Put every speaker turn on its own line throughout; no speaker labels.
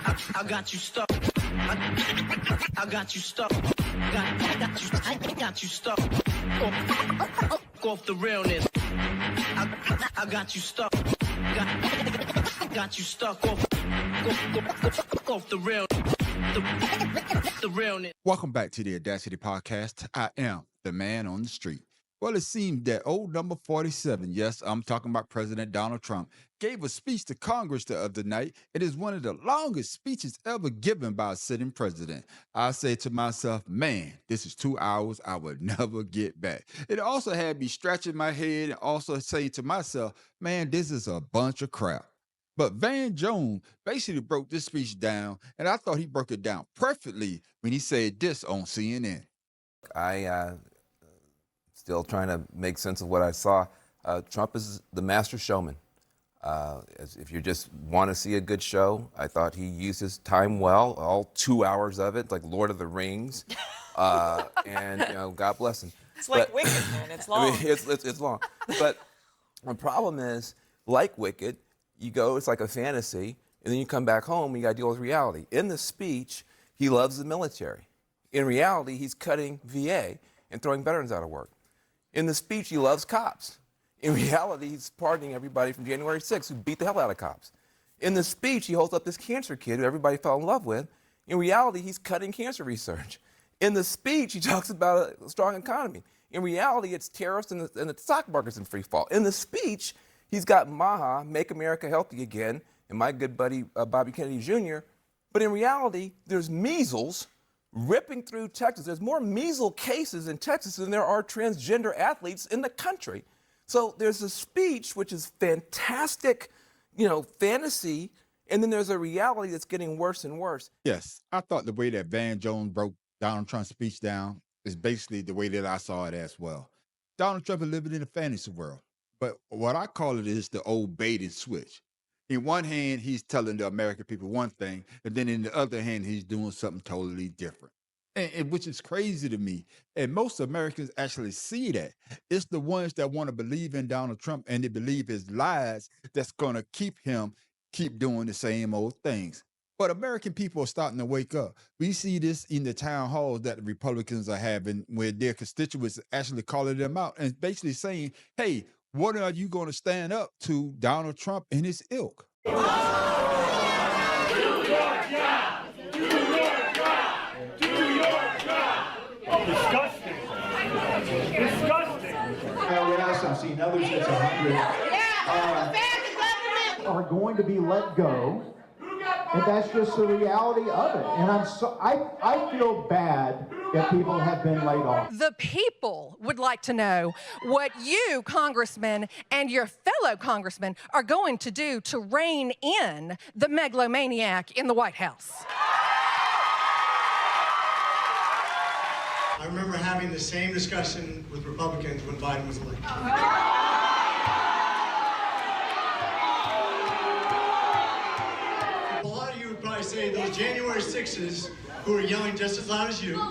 I got you stuck. I got you stuck. I got you stuck. Off the realness. I got you stuck. Got you stuck off the real. The realness.
Welcome back to the Audacity Podcast. I am the man on the street. Well, it seems that old number 47, yes, I'm talking about President Donald Trump, gave a speech to Congress the other night. It is one of the longest speeches ever given by a sitting president. I say to myself, man, this is 2 hours I would never get back. It also had me scratching my head and also saying to myself, man, this is a bunch of crap. But Van Jones basically broke this speech down, and I thought he broke it down perfectly when he said this on CNN.
Still trying to make sense of what I saw. Trump is the master showman. If you just want to see a good show, I thought he used his time well, all 2 hours of it, like Lord of the Rings. And, God bless him.
It's like Wicked, man. It's long.
I mean, it's long. But the problem is, like Wicked, you go, it's like a fantasy, and then you come back home and you got to deal with reality. In the speech, he loves the military. In reality, he's cutting VA and throwing veterans out of work. In the speech, he loves cops. In reality, he's pardoning everybody from January 6th who beat the hell out of cops. In the speech, he holds up this cancer kid who everybody fell in love with. In reality, he's cutting cancer research. In the speech, he talks about a strong economy. In reality, it's tariffs and the stock market's in free fall. In the speech, he's got MAGA, Make America Healthy Again, and my good buddy Bobby Kennedy Jr. But in reality, there's measles ripping through Texas. There's more measles cases in Texas than there are transgender athletes in the country. So there's a speech which is fantastic, fantasy, and then there's a reality that's getting worse and worse.
Yes, I thought the way that Van Jones broke Donald Trump's speech down is basically the way that I saw it as well. Donald Trump is living in a fantasy world, but what I call it is the old bait and switch. In one hand, he's telling the American people one thing, and then in the other hand, he's doing something totally different, and which is crazy to me. And most Americans actually see that. It's the ones that want to believe in Donald Trump and they believe his lies that's going to keep doing the same old things. But American people are starting to wake up. We see this in the town halls that the Republicans are having where their constituents actually calling them out and basically saying, hey, what are you going to stand up to Donald Trump and his ilk?
New York down! New York down! New York down! Disgusting. Disgusting.
Yes, I've seen others that's 100. Are going to be let go, and that's just the reality of it. And I feel bad that people have been laid off.
The people would like to know what you, congressmen, and your fellow congressmen are going to do to rein in the megalomaniac in the White House.
I remember having the same discussion with Republicans when Biden was elected. A lot of you would probably say those January 6s who are yelling just as loud as you.
You are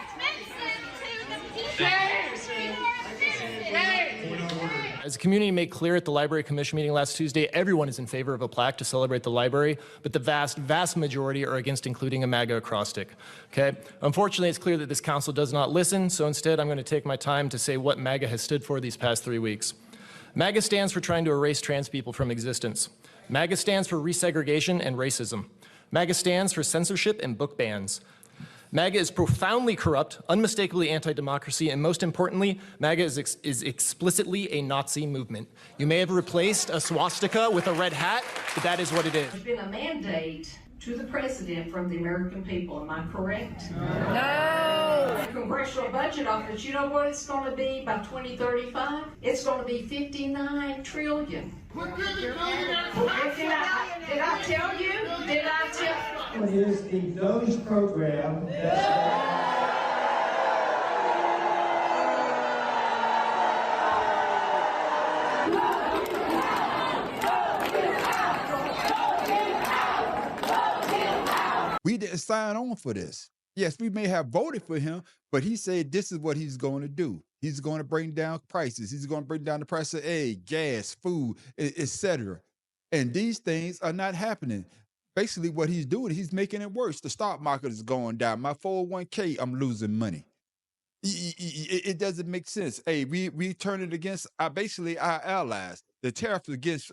expensive to the people.
As the community made clear at the Library Commission meeting last Tuesday, everyone is in favor of a plaque to celebrate the library, but the vast, vast majority are against including a MAGA acrostic. Okay? Unfortunately, it's clear that this council does not listen, so instead I'm going to take my time to say what MAGA has stood for these past 3 weeks. MAGA stands for trying to erase trans people from existence. MAGA stands for resegregation and racism. MAGA stands for censorship and book bans. MAGA is profoundly corrupt, unmistakably anti-democracy, and most importantly, MAGA is explicitly a Nazi movement. You may have replaced a swastika with a red hat, but that is what it is.
There's been a mandate to the president from the American people, am I correct?
No!
The Congressional Budget Office, you know what it's going to be by 2035? It's going to be $59 trillion. Did I tell you? Did I tell you?
It is the Doge program
We didn't sign on for this. Yes, we may have voted for him, but he said this is what he's going to do. He's going to bring down prices. He's going to bring down the price of egg, gas, food, etc. And these things are not happening. Basically, what he's doing, he's making it worse. The stock market is going down. My 401k, I'm losing money. It doesn't make sense. Hey, we turn it against basically our allies. The tariffs against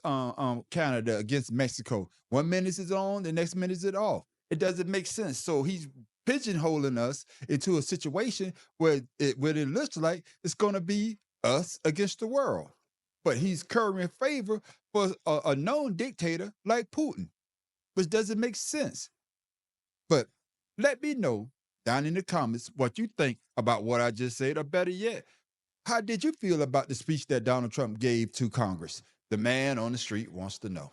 Canada, against Mexico. 1 minute is on, the next minute is off. It doesn't make sense. So he's pigeonholing us into a situation where it looks like it's going to be us against the world. But he's currying favor for a known dictator like Putin, which doesn't make sense. But let me know down in the comments what you think about what I just said, or better yet, how did you feel about the speech that Donald Trump gave to Congress? The man on the street wants to know.